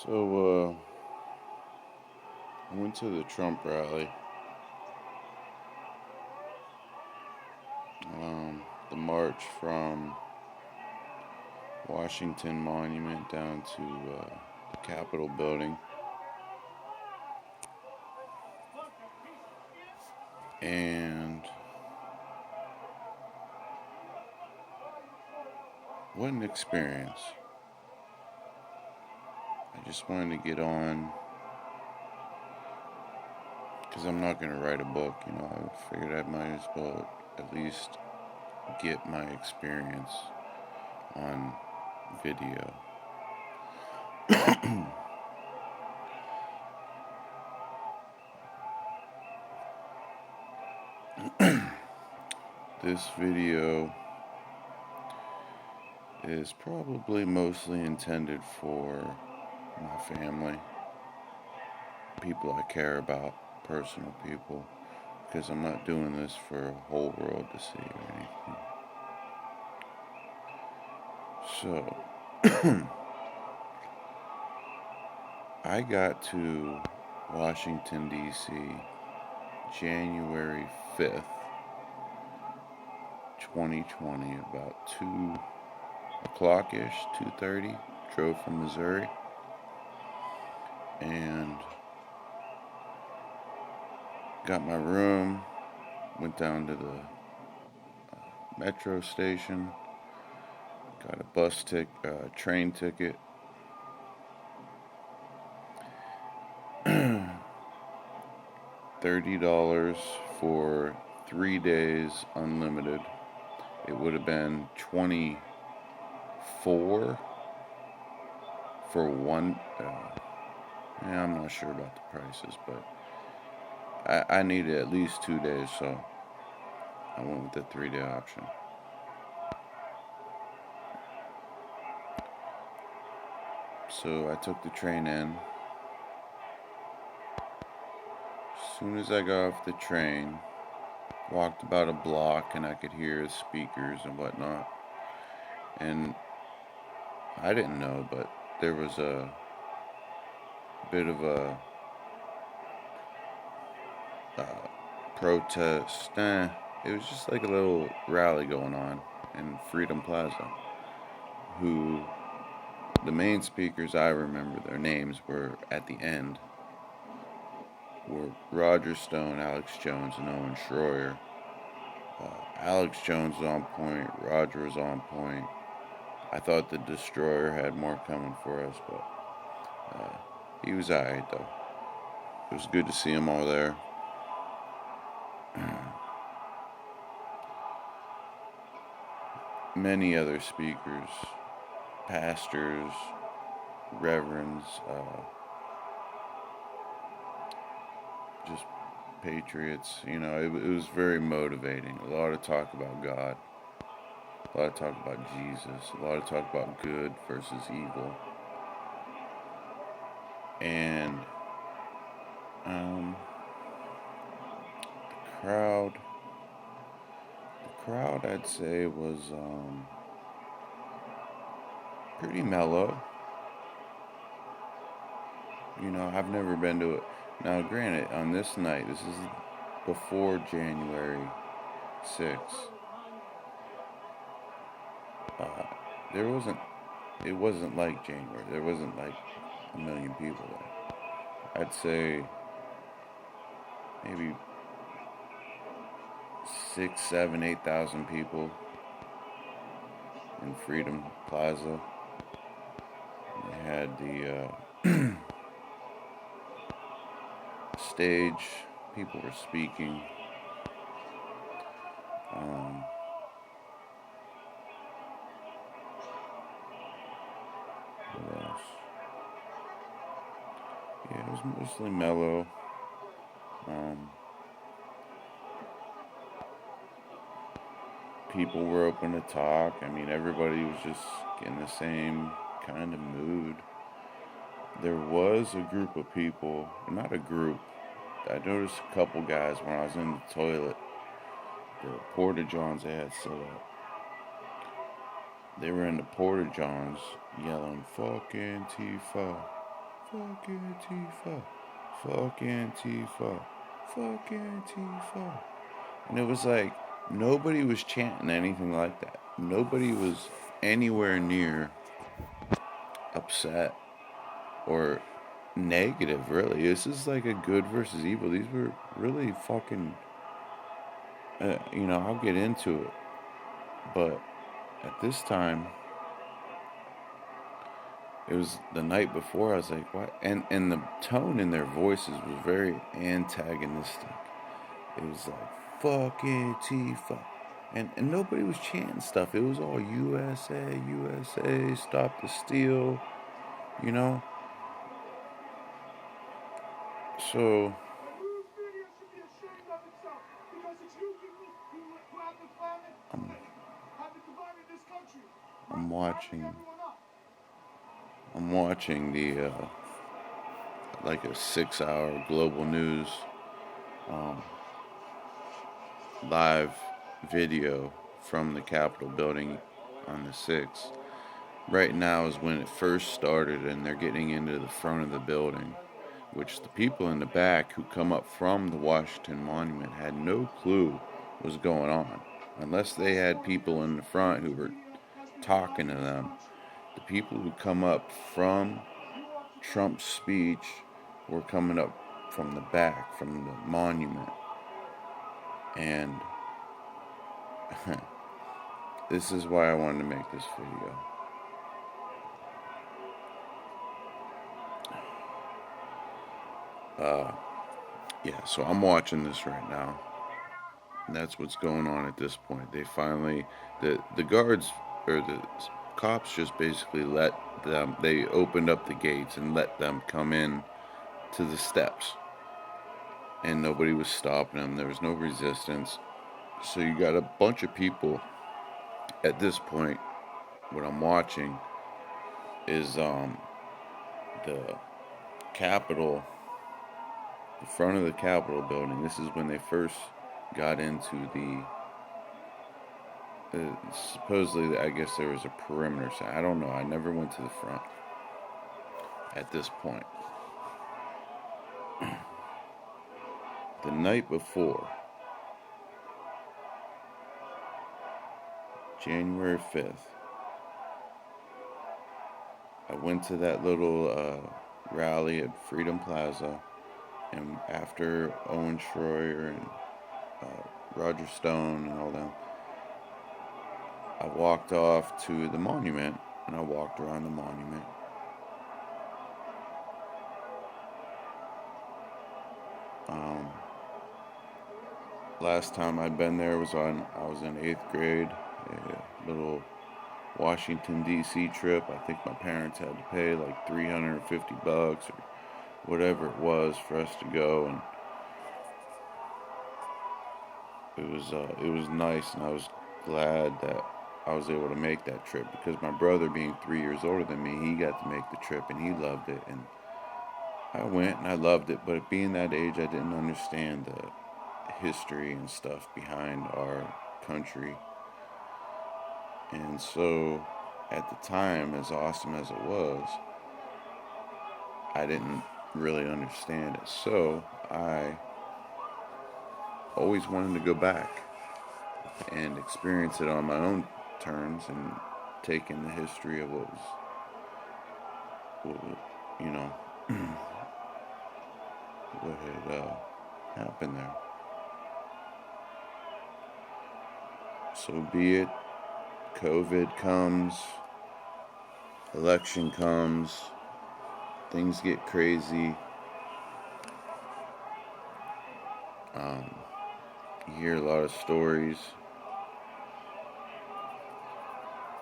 I went to the Trump rally, the march from Washington Monument down to the Capitol building, and what an experience. I just wanted to get on, because I'm not going to write a book, I figured I might as well at least get my experience on video. This video is probably mostly intended for my family, people I care about, personal people, because I'm not doing this for a whole world to see or anything. So, I got to Washington, D.C. January 5th, 2020, about 2 o'clock-ish, 2:30. Drove from Missouri, and got my room, went down to the metro station, got a train ticket, $30 for 3 days unlimited. It would have been 24 for one. I'm not sure about the prices, but I needed at least 2 days, so I went with the 3-day option. So I took the train in. As soon as I got off the train, walked about a block, and I could hear the speakers and whatnot. And I didn't know, but there was a bit of a protest. It was just like a little rally going on in Freedom Plaza. The main speakers, I remember their names, were at the end, were Roger Stone, Alex Jones, and Owen Schroyer. Alex Jones was on point, Roger was on point. I thought the Destroyer had more coming for us, but he was alright though. It was good to see them all there. Many other speakers, pastors, reverends, just patriots. It was very motivating. A lot of talk about God, a lot of talk about Jesus, a lot of talk about good versus evil. And the crowd I'd say was pretty mellow. I've never been to it. Now, granted, on this night, this is before January 6th. It wasn't like January. There wasn't like a million people there. I'd say maybe 6, 7, 8,000 people in Freedom Plaza. They had the stage. People were speaking. What else? Yeah, it was mostly mellow. People were open to talk. Everybody was just in the same kind of mood. There was a group of people, not a group. I noticed a couple guys when I was in the toilet. The porta johns they had set up. They were in the porta johns yelling "Fuck Antifa," fuck Antifa, fuck Antifa, fuck Antifa. And it was like, nobody was chanting anything like that. Nobody was anywhere near upset or negative, really. This is like a good versus evil. These were really fucking, I'll get into it. But at this time, it was the night before. I was like, what? And the tone in their voices was very antagonistic. It was like, fuck Antifa. And nobody was chanting stuff. It was all USA, USA, stop the steal, you know? So, I'm, I'm watching, I'm watching the, like a 6 hour global news, um, live video from the Capitol building on the 6th. Right now is when it first started, and they're getting into the front of the building, which the people in the back who come up from the Washington Monument had no clue was going on. Unless they had people in the front who were talking to them, the people who come up from Trump's speech were coming up from the back, from the monument. And this is why I wanted to make this video. Yeah, so I'm watching this right now. And that's what's going on at this point. They finally, the guards, or the cops just basically let them, they opened up the gates and let them come in to the steps. And nobody was stopping them. There was no resistance. So you got a bunch of people at this point. What I'm watching is the Capitol, the front of the Capitol building. This is when they first got into the supposedly, I guess there was a perimeter sign. I don't know. I never went to the front at this point. The night before, January 5th, I went to that little rally at Freedom Plaza, and after Owen Schroyer and Roger Stone and all them, I walked off to the monument, and I walked around the monument. Last time I'd been there was I was in 8th grade, a little Washington, D.C. trip. I think my parents had to pay like $350 or whatever it was for us to go, and it was nice, and I was glad that I was able to make that trip, because my brother, being 3 years older than me, he got to make the trip and he loved it, and I went and I loved it. But being that age, I didn't understand the history and stuff behind our country, and so at the time, as awesome as it was, I didn't really understand it. So I always wanted to go back and experience it on my own terms, and take in the history of what what had happened there. So be it. COVID comes, election comes, things get crazy. You hear a lot of stories,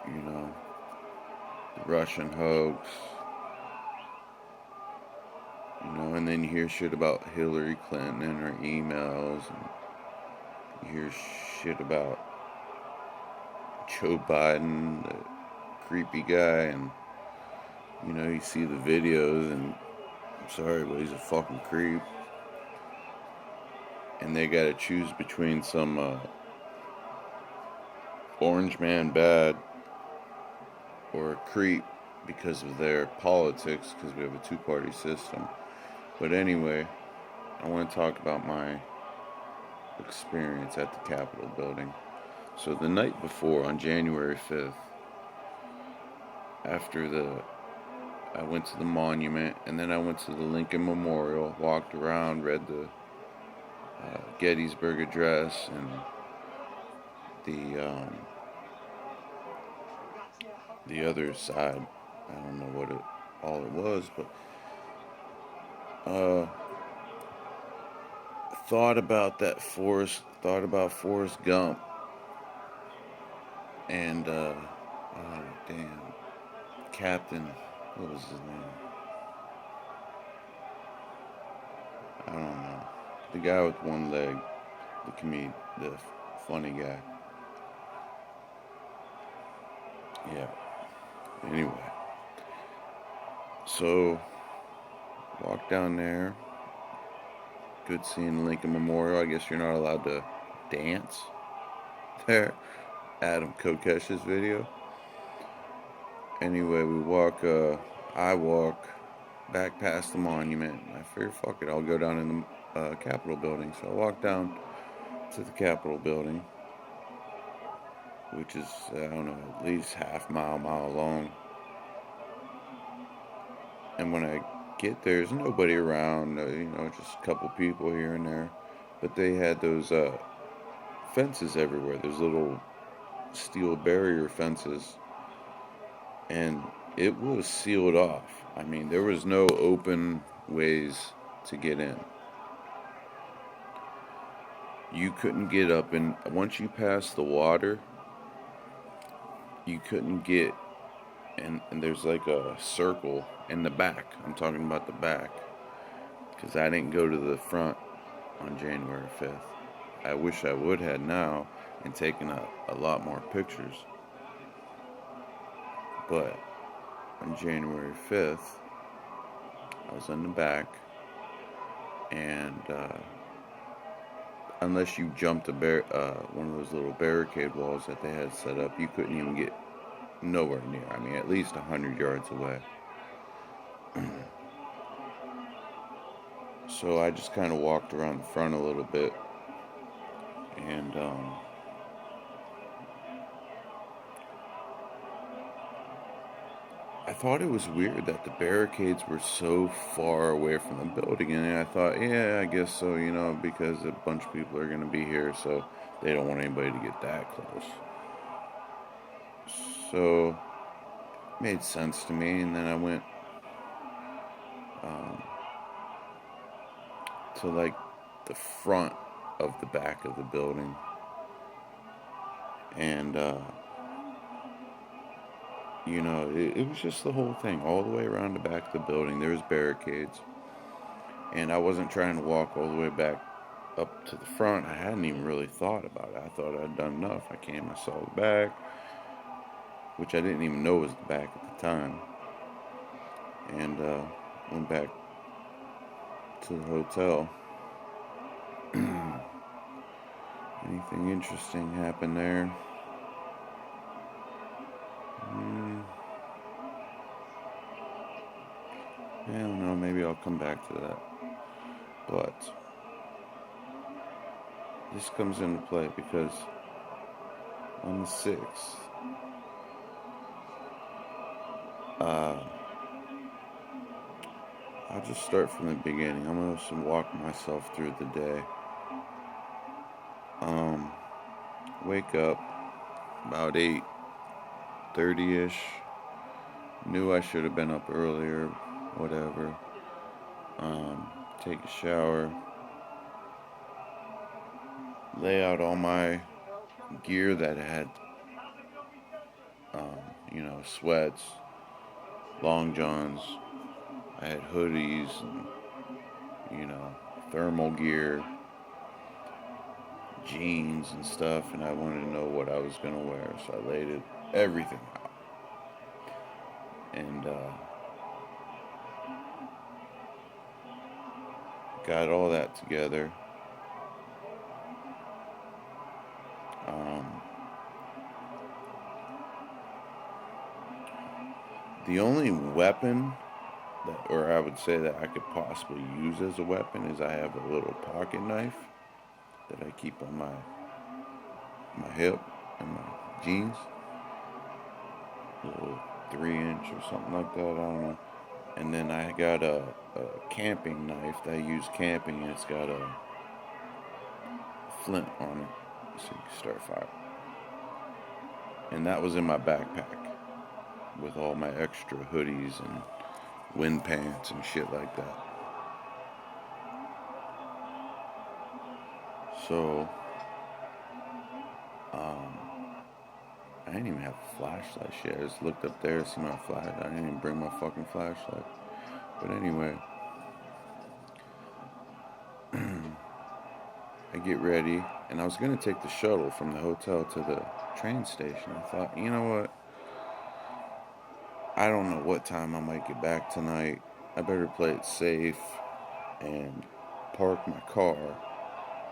the Russian hoax, and then you hear shit about Hillary Clinton and her emails, and you hear shit about Joe Biden, the creepy guy, and you see the videos, and I'm sorry, but he's a fucking creep. And they gotta choose between some orange man bad or a creep because of their politics, because we have a two-party system. But anyway, I want to talk about my experience at the Capitol building. So the night before, on January 5th, after I went to the monument, and then I went to the Lincoln Memorial, walked around, read the Gettysburg Address, and the other side. I don't know what all it was, but thought about Forrest Gump, and oh damn, Captain, what was his name? I don't know. The guy with one leg, the funny guy. Yeah. Anyway, so walk down there. Good seeing Lincoln Memorial. I guess you're not allowed to dance there. Adam Kokesh's video. Anyway, I walk back past the monument. I figure, fuck it, I'll go down in the Capitol building. So I walk down to the Capitol building, which is, I don't know, at least mile long. And when I get there, there's nobody around, just a couple people here and there. But they had those fences everywhere, those little steel barrier fences. And it was sealed off. I mean, there was no open ways to get in. You couldn't get up, and once you passed the water, you couldn't get, and there's like a circle in the back. I'm talking about the back, because I didn't go to the front on January 5th. I wish I would have now and taken a lot more pictures. But on January 5th, I was in the back, and unless you jumped one of those little barricade walls that they had set up, you couldn't even get nowhere near. I mean, at least 100 yards away. So I just kind of walked around the front a little bit, and I thought it was weird that the barricades were so far away from the building, and I thought, yeah, I guess so, because a bunch of people are going to be here, so they don't want anybody to get that close. So it made sense to me, and then I went to like the front of the back of the building, and it was just the whole thing, all the way around the back of the building. There was barricades, and I wasn't trying to walk all the way back up to the front. I hadn't even really thought about it. I thought I'd done enough. I came, I saw the back, which I didn't even know was the back at the time, and went back to the hotel. Anything interesting happened there? I don't know, maybe I'll come back to that. But this comes into play because on the 6th, I'll just start from the beginning. I'm going to walk myself through the day. Wake up about 8:30ish. Knew I should have been up earlier, whatever. Take a shower. Lay out all my gear that I had, sweats, long johns. I had hoodies and, thermal gear, jeans and stuff, and I wanted to know what I was going to wear, so I laid everything out. And got all that together. The only weapon that, or I would say that I could possibly use as a weapon, is I have a little pocket knife that I keep on my hip and my jeans, a little 3 inch or something like that. I don't know. And then I got a camping knife that I use camping, and it's got a flint on it, so you can start fire. And that was in my backpack with all my extra hoodies and wind pants and shit like that. So, I didn't even have a flashlight shit. I just looked up there to see my flashlight. I didn't even bring my fucking flashlight. But anyway, I get ready, and I was gonna take the shuttle from the hotel to the train station. I thought, you know what? I don't know what time I might get back tonight. I better play it safe and park my car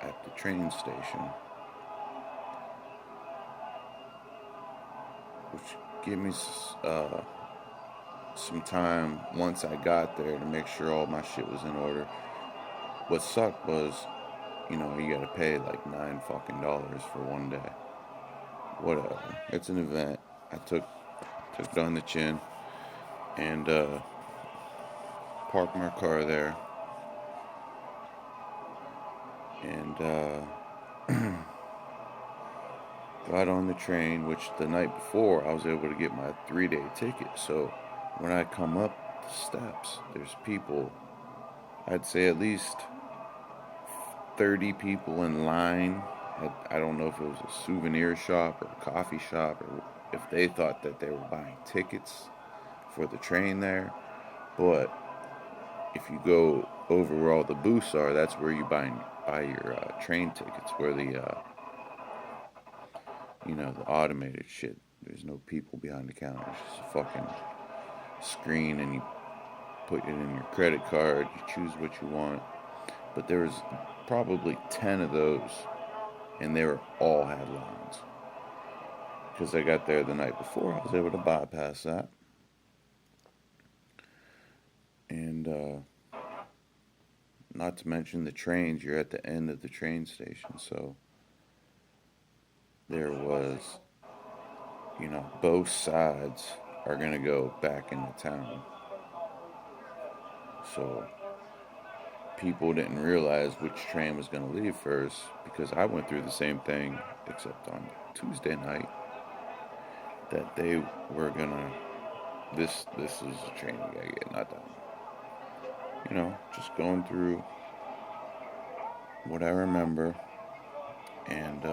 at the train station, which gave me some time once I got there to make sure all my shit was in order. What sucked was, you gotta pay like $9 for one day. Whatever. It's an event. I took it on the chin and parked my car there. And got on the train, which the night before I was able to get my 3-day ticket. So when I come up the steps, there's people, I'd say at least 30 people in line. I don't know if it was a souvenir shop or a coffee shop, or if they thought that they were buying tickets for the train there. But if you go over where all the booths are, that's where you buy your train tickets, where the automated shit. There's no people behind the counter. It's just a fucking screen, and you put it in your credit card. You choose what you want. But there was probably 10 of those, and they were all had lines. Because I got there the night before, I was able to bypass that. And not to mention the trains, you're at the end of the train station, so there was, both sides are going to go back into town. So people didn't realize which train was going to leave first, because I went through the same thing, except on Tuesday night, that they were going to, this is the train you got to get, not that one. Just going through what I remember, and